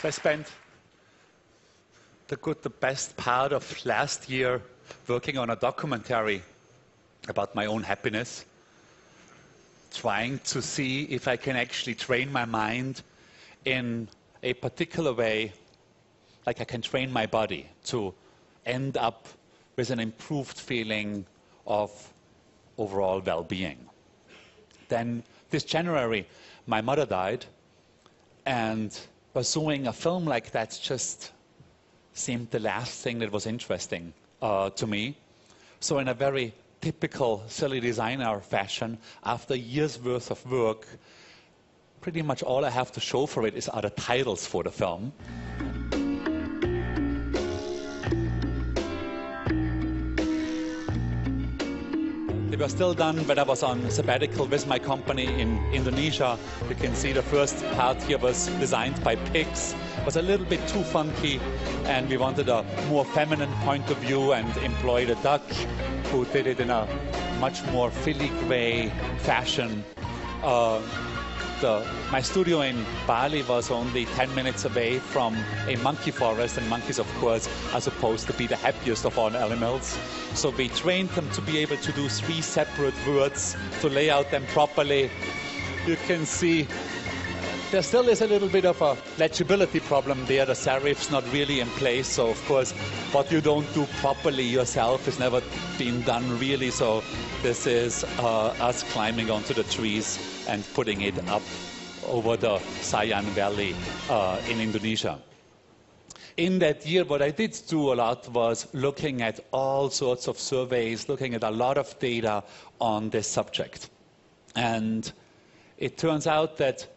I spent the best part of last year working on a documentary about my own happiness, trying to see if I can actually train my mind in a particular way, like I can train my body to end up with an improved feeling of overall well-being. Then this January, my mother died, and pursuing a film like that just seemed the last thing that was interesting to me. So in a very typical silly designer fashion, after years worth of work, pretty much all I have to show for it are the titles for the film. They were still done when I was on sabbatical with my company in Indonesia. You can see the first part here was designed by pigs. It was a little bit too funky, and we wanted a more feminine point of view and employed a duck who did it in a much more filigree fashion. My studio in Bali was only 10 minutes away from a monkey forest, and monkeys, of course, are supposed to be the happiest of all animals. So we trained them to be able to do 3 separate words, to lay out them properly. You can see there still is a little bit of a legibility problem there. The serif's not really in place, so of course what you don't do properly yourself has never been done really. So this is us climbing onto the trees and putting it up over the Sayan Valley in Indonesia. In that year, what I did do a lot was looking at all sorts of surveys, looking at a lot of data on this subject. And it turns out that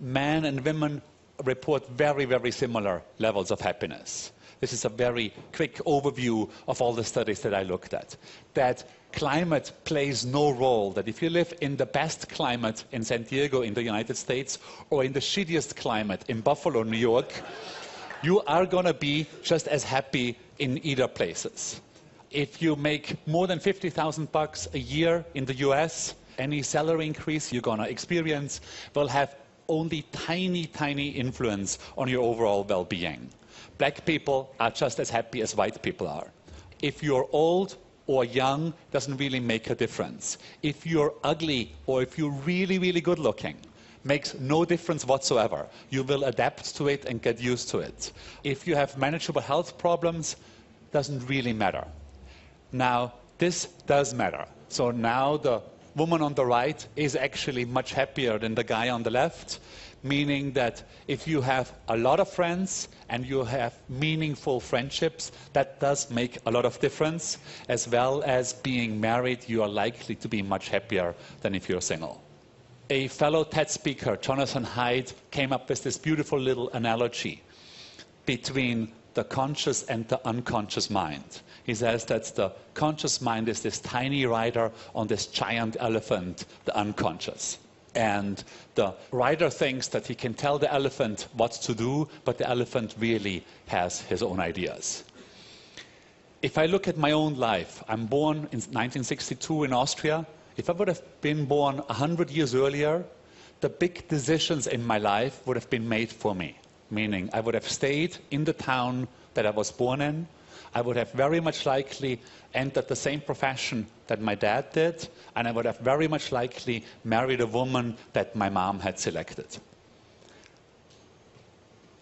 men and women report very, very similar levels of happiness. This is a very quick overview of all the studies that I looked at. That climate plays no role, that if you live in the best climate in San Diego in the United States or in the shittiest climate in Buffalo, New York, you are going to be just as happy in either places. If you make more than $50,000 a year in the US, any salary increase you're going to experience will have only tiny, tiny influence on your overall well-being. Black people are just as happy as white people are. If you're old or young, doesn't really make a difference. If you're ugly or if you're really, really good looking, makes no difference whatsoever. You will adapt to it and get used to it. If you have manageable health problems, doesn't really matter. Now, this does matter. So now the woman on the right is actually much happier than the guy on the left, meaning that if you have a lot of friends and you have meaningful friendships, that does make a lot of difference. As well as being married, you are likely to be much happier than if you're single. A fellow TED speaker, Jonathan Haidt, came up with this beautiful little analogy between the conscious and the unconscious mind. He says that the conscious mind is this tiny rider on this giant elephant, the unconscious. And the rider thinks that he can tell the elephant what to do, but the elephant really has his own ideas. If I look at my own life, I'm born in 1962 in Austria. If I would have been born 100 years earlier, the big decisions in my life would have been made for me. Meaning, I would have stayed in the town that I was born in. I would have very much likely entered the same profession that my dad did, and I would have very much likely married a woman that my mom had selected.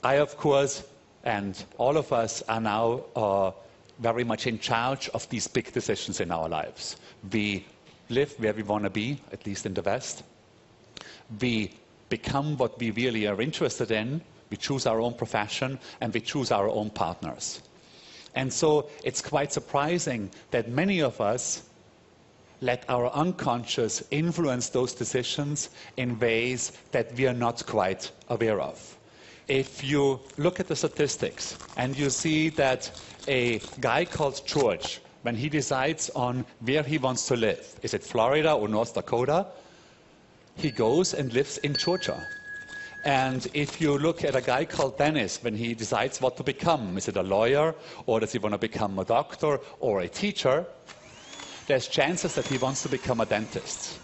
I, of course, and all of us are now very much in charge of these big decisions in our lives. We live where we want to be, at least in the West. We become what we really are interested in. We choose our own profession, and we choose our own partners. And so it's quite surprising that many of us let our unconscious influence those decisions in ways that we are not quite aware of. If you look at the statistics and you see that a guy called George, when he decides on where he wants to live, is it Florida or North Dakota, he goes and lives in Georgia. And if you look at a guy called Dennis, when he decides what to become, is it a lawyer, or does he want to become a doctor or a teacher, there's chances that he wants to become a dentist.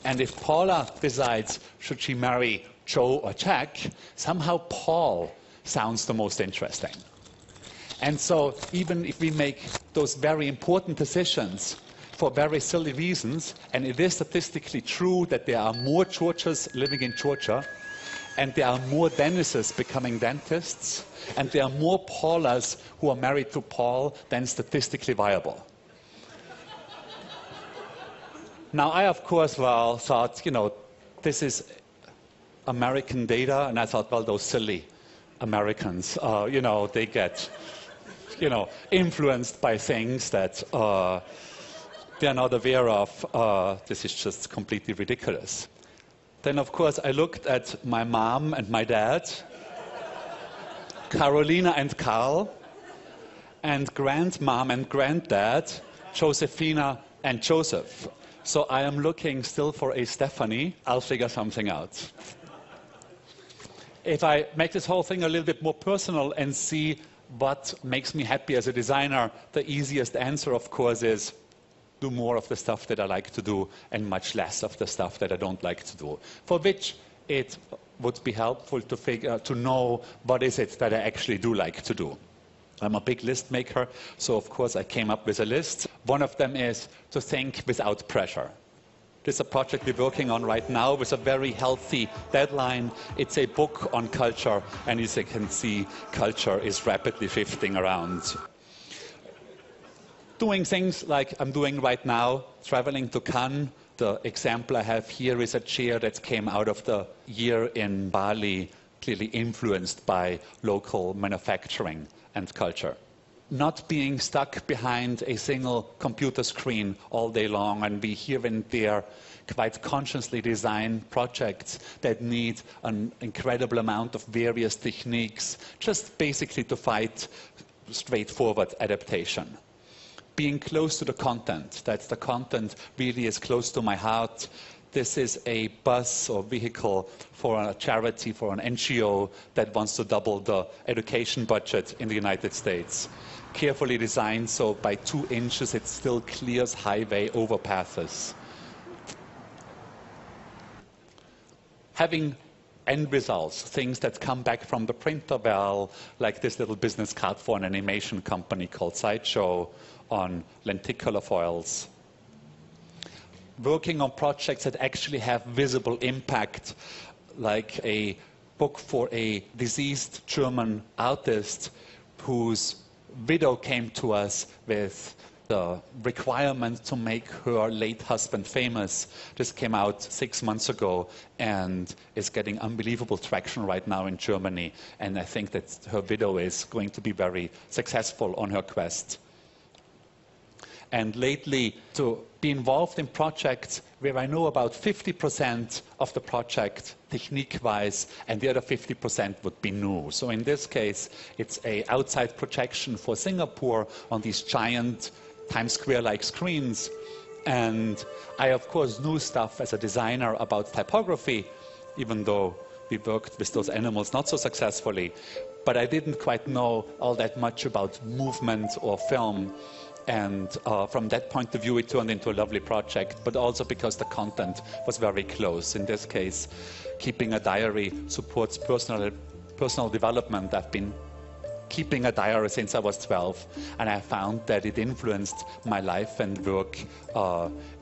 And if Paula decides, should she marry Joe or Jack, somehow Paul sounds the most interesting. And so even if we make those very important decisions for very silly reasons, and it is statistically true that there are more Georgias living in Georgia, and there are more Dennises becoming dentists, and there are more Paulas who are married to Paul than statistically viable. Now, I, of course, thought, this is American data, and I thought, well, those silly Americans, they get, influenced by things that they're not aware of. This is just completely ridiculous. Then, of course, I looked at my mom and my dad, Carolina and Carl, and grandmom and granddad, Josephina and Joseph. So I am looking still for a Stephanie. I'll figure something out. If I make this whole thing a little bit more personal and see what makes me happy as a designer, the easiest answer, of course, is do more of the stuff that I like to do and much less of the stuff that I don't like to do. For which it would be helpful to know what is it that I actually do like to do. I'm a big list maker, so of course I came up with a list. One of them is to think without pressure. This is a project we're working on right now with a very healthy deadline. It's a book on culture, and as you can see, culture is rapidly shifting around. Doing things like I'm doing right now, traveling to Cannes. The example I have here is a chair that came out of the year in Bali, clearly influenced by local manufacturing and culture. Not being stuck behind a single computer screen all day long, and we here and there quite consciously design projects that need an incredible amount of various techniques, just basically to fight straightforward adaptation. Being close to the content, that the content really is close to my heart. This is a bus or vehicle for a charity, for an NGO that wants to double the education budget in the United States. Carefully designed, so by 2 inches it still clears highway overpasses. Having end results, things that come back from the printer well, like this little business card for an animation company called Sideshow on lenticular foils. Working on projects that actually have visible impact, like a book for a deceased German artist whose widow came to us with the requirement to make her late husband famous. This came out 6 months ago and is getting unbelievable traction right now in Germany. And I think that her widow is going to be very successful on her quest. And lately, to be involved in projects where I know about 50% of the project technique-wise, and the other 50% would be new. So in this case, it's an outside projection for Singapore on these giant Times Square-like screens. And I, of course, knew stuff as a designer about typography, even though we worked with those animals not so successfully. But I didn't quite know all that much about movement or film. And from that point of view, it turned into a lovely project, but also because the content was very close. In this case, keeping a diary supports personal development. I've been keeping a diary since I was 12, and I found that it influenced my life and work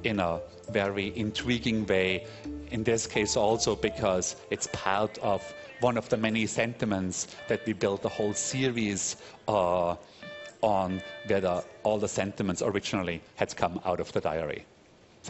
in a very intriguing way. In this case also because it's part of one of the many sentiments that we built a whole series on, where all the sentiments originally had come out of the diary.